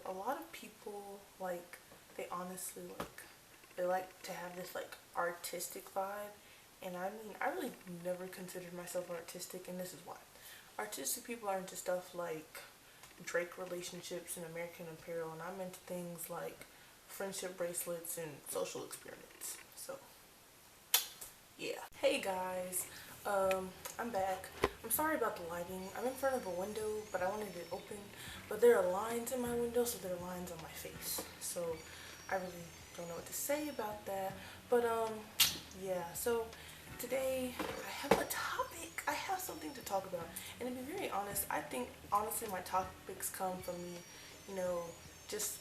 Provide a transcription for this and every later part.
a lot of people, like, they honestly, like, they like to have this, like, artistic vibe. And I mean, I really never considered myself artistic, and this is why. Artistic people are into stuff like Drake relationships and American Apparel, and I'm into things like friendship bracelets and social experiments. So, yeah. Hey guys, I'm back. I'm sorry about the lighting. I'm in front of a window, but I wanted it open. But there are lines in my window, so there are lines on my face. So I really don't know what to say about that. But yeah. So today I have a topic. I have something to talk about. And to be very honest, I think honestly my topics come from me, you know, just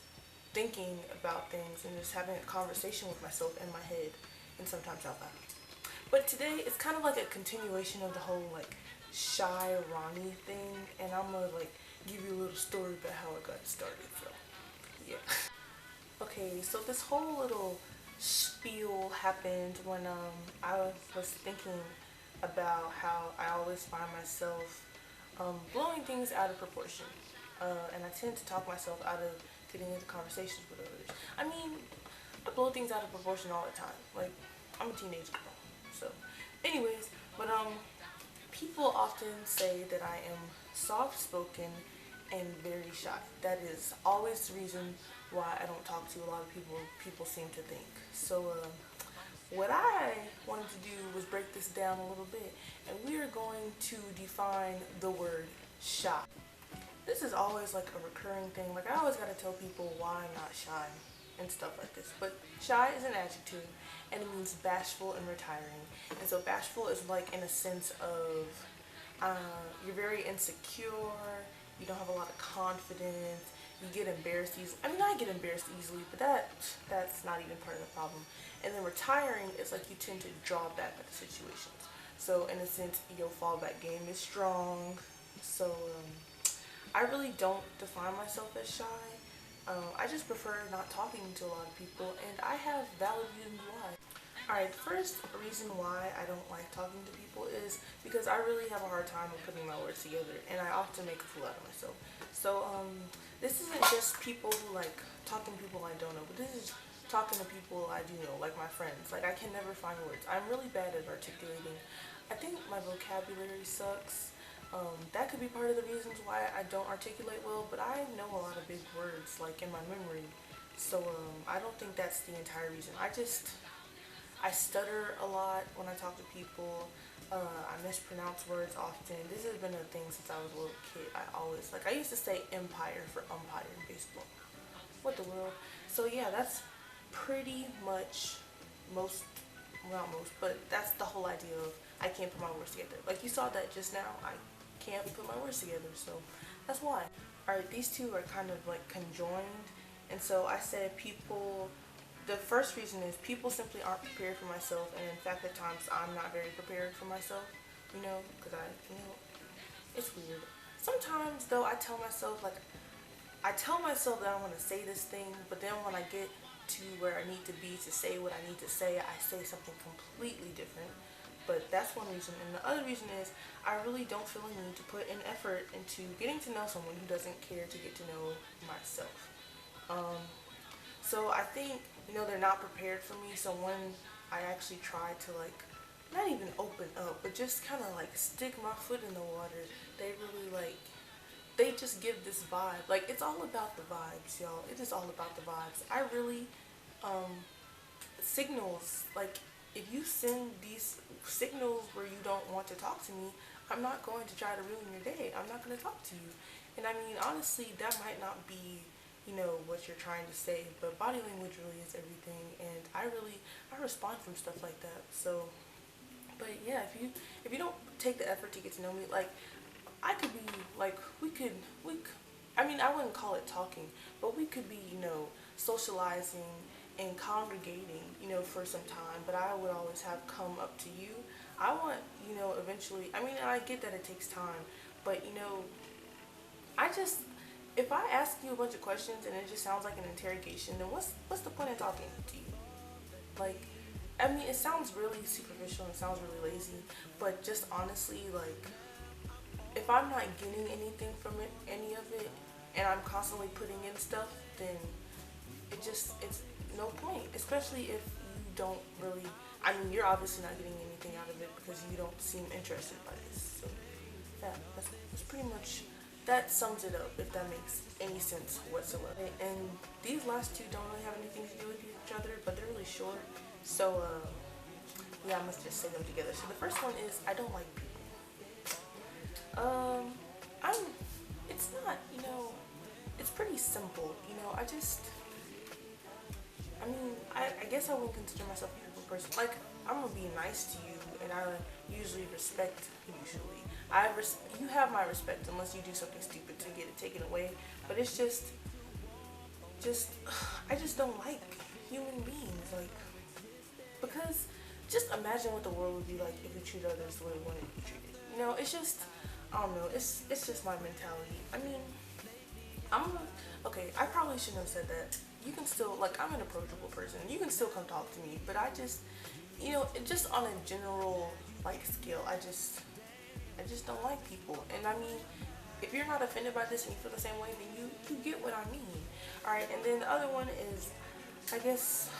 thinking about things and just having a conversation with myself in my head and sometimes out loud. But today it's kind of like a continuation of the whole like shy Ronnie thing, and I'm gonna like give you a little story about how I got started. So yeah. Okay, so this whole little spiel happened when I was thinking about how I always find myself blowing things out of proportion, and I tend to talk myself out of getting into conversations with others. I mean, I blow things out of proportion all the time. Like, I'm a teenage girl. So, anyways, but people often say that I am soft-spoken and very shy. That is always the reason why I don't talk to a lot of people. People seem to think. So, what I wanted to do was break this down a little bit, and we are going to define the word shy. This is always like a recurring thing. Like, I always gotta tell people why I'm not shy and stuff like this. But shy is an adjective, and it means bashful and retiring. And so bashful is like in a sense of you're very insecure, you don't have a lot of confidence, you get embarrassed easily. I mean, I get embarrassed easily, but that's not even part of the problem. And then retiring is like you tend to draw back at the situations. So in a sense, your fallback game is strong. So I really don't define myself as shy. I just prefer not talking to a lot of people, and I have valid reasons why. Alright, the first reason why I don't like talking to people is because I really have a hard time of putting my words together, and I often make a fool out of myself. So, this isn't just people who like talking to people I don't know, but this is talking to people I do know, like my friends. Like, I can never find words. I'm really bad at articulating. I think my vocabulary sucks. That could be part of the reasons why I don't articulate well, but I know a lot of big words, like, in my memory. So, I don't think that's the entire reason. I stutter a lot when I talk to people. I mispronounce words often. This has been a thing since I was a little kid. I used to say empire for umpire in baseball. What the world? So yeah, that's pretty much most, well, not most, but that's the whole idea of I can't put my words together. Like, you saw that just now, I can't put my words together, so that's why. Alright, these two are kind of like conjoined, and so I said people, the first reason is people simply aren't prepared for myself, and in fact at times I'm not very prepared for myself, because it's weird. Sometimes though I tell myself that I want to say this thing, but then when I get to where I need to be to say what I need to say, I say something completely different. But that's one reason. And the other reason is I really don't feel a need to put an effort into getting to know someone who doesn't care to get to know myself. So I think, they're not prepared for me. So when I actually try to like, not even open up, but just kind of like stick my foot in the water, they really like, they just give this vibe. Like, it's all about the vibes, y'all. It is all about the vibes. I really, signals, like, if you send these signals where you don't want to talk to me, I'm not going to try to ruin your day. I'm not going to talk to you. And I mean, honestly, that might not be, what you're trying to say, but body language really is everything. And I respond from stuff like that. So, but yeah, if you don't take the effort to get to know me, like, I could be, like, I mean, I wouldn't call it talking, but we could be, socializing and congregating, for some time, but I would always have come up to you. I want, eventually, I mean, I get that it takes time, but, I just, if I ask you a bunch of questions and it just sounds like an interrogation, then what's the point in talking to you? Like, I mean, it sounds really superficial and sounds really lazy, but just honestly, like, if I'm not getting anything from it, any of it, and I'm constantly putting in stuff, then it's no point, especially if you don't really, I mean, you're obviously not getting anything out of it because you don't seem interested by this. So that's pretty much, that sums it up, if that makes any sense whatsoever. And these last two don't really have anything to do with each other, but they're really short. So yeah, I must just say them together. So the first one is, I don't like people. It's not, it's pretty simple, I guess I wouldn't consider myself a people person. Like, I'm gonna be nice to you, and I usually respect, you have my respect unless you do something stupid to get it taken away, but it's just, I just don't like human beings, like, because just imagine what the world would be like if we treat others the way we want to be treated. It's just, I don't know, it's just my mentality. I mean, okay, I probably shouldn't have said that. You can still, like, I'm an approachable person. You can still come talk to me, but I just, just on a general, like, scale, I just don't like people. And I mean, if you're not offended by this and you feel the same way, then you get what I mean. Alright, and then the other one is, I guess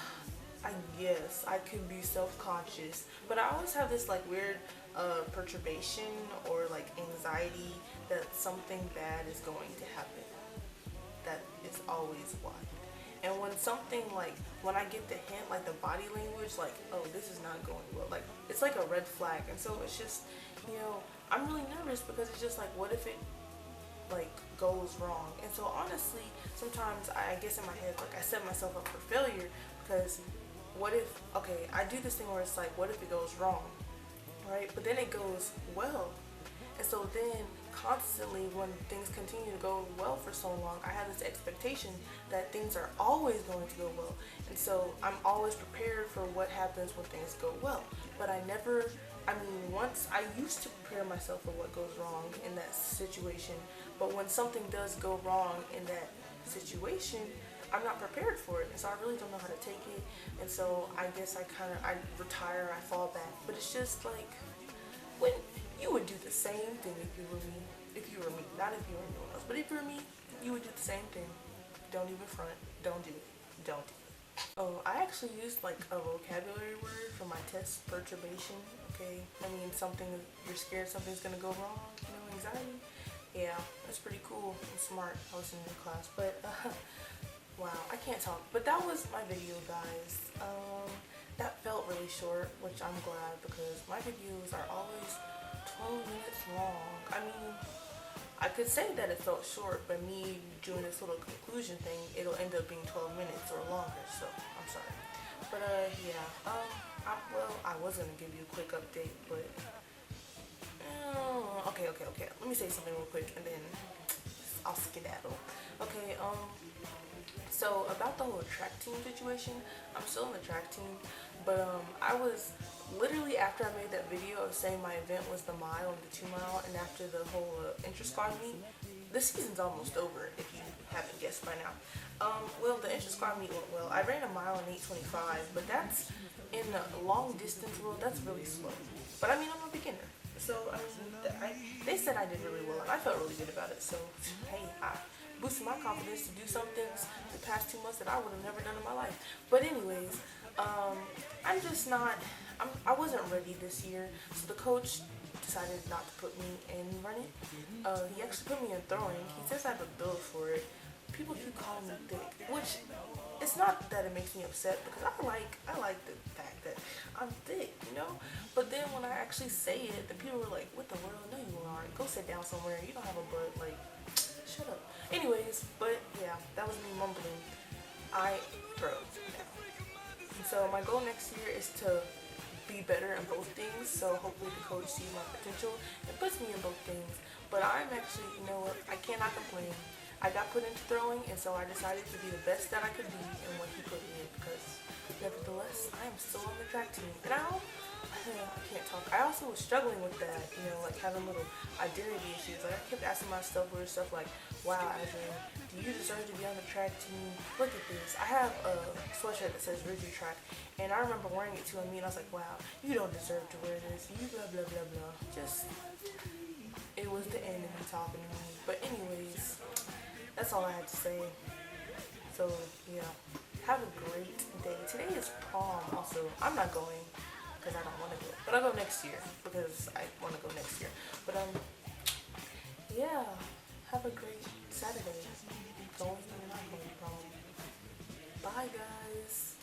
I could be self-conscious, but I always have this, like, weird perturbation or, like, anxiety that something bad is going to happen. That is always why. And when something, like, when I get the hint, like the body language, like, oh, this is not going well, like, it's like a red flag. And so it's just, I'm really nervous because it's just like, what if it, like, goes wrong? And so honestly, sometimes I guess in my head, like, I set myself up for failure, because what if, okay, I do this thing where it's like, what if it goes wrong, right? But then it goes well. And so then constantly, when things continue to go well for so long, I have this expectation that things are always going to go well. And so I'm always prepared for what happens when things go well. But once I used to prepare myself for what goes wrong in that situation, but when something does go wrong in that situation, I'm not prepared for it, and so I really don't know how to take it. And so I guess I retire, I fall back. But it's just like, when you would do the same thing if you were me, not if you were anyone else, but if you were me, you would do the same thing. Don't even front, don't do it. Oh, I actually used, like, a vocabulary word for my test, perturbation, okay? I mean, you're scared something's gonna go wrong, anxiety. Yeah, that's pretty cool and smart. I was in your class, but wow, I can't talk. But that was my video, guys. That felt really short, which I'm glad, because my videos are always 12 minutes long. I mean, I could say that it felt short, but me doing this little conclusion thing, it'll end up being 12 minutes or longer, so I'm sorry. But yeah, I was gonna give you a quick update, but okay. Let me say something real quick, and then I'll skedaddle. Okay, so about the whole track team situation, I'm still in the track team, but I was literally, after I made that video of saying my event was the mile and the 2 mile, and after the whole intra-squad meet, the season's almost over, if you haven't guessed by now. Well, the intra-squad meet went well. I ran a mile in 8:25, but that's, in the long distance world, that's really slow. But I mean, I'm a beginner. So, they said I did really well, and I felt really good about it. So, hey, I boosted my confidence to do some things the past 2 months that I would have never done in my life. But anyways, I'm just not, I wasn't ready this year. So the coach decided not to put me in running. He actually put me in throwing. He says I have a build for it. People keep calling me thick, which, it's not that it makes me upset, because I like the fact that I'm thick, But then when I actually say it, the people were like, what the world? No, you aren't. Go sit down somewhere. You don't have a butt. Like, shut up. Anyways, but yeah, that was me mumbling. I throw now. And so my goal next year is to be better in both things. So hopefully the coach sees my potential and puts me in both things. But I'm actually, I cannot complain. I got put into throwing, and so I decided to be the best that I could be in what he put me in, because nevertheless, I am still on the track team. And I can't talk. I also was struggling with that, like having little identity issues. Like, I kept asking myself weird stuff like, wow, Adrian, do you deserve to be on the track team? Look at this. I have a sweatshirt that says Ridgey Track, and I remember wearing it to a meet, and I was like, wow, you don't deserve to wear this. You blah, blah, blah, blah. Just, it was the enemy talking to me. But anyways, that's that's all I had to say. So yeah, have a great day. Today is prom. Also, I'm not going because I don't want to go, but I'll go next year because I want to go next year. But yeah, have a great Saturday. Going or not going prom. Bye guys.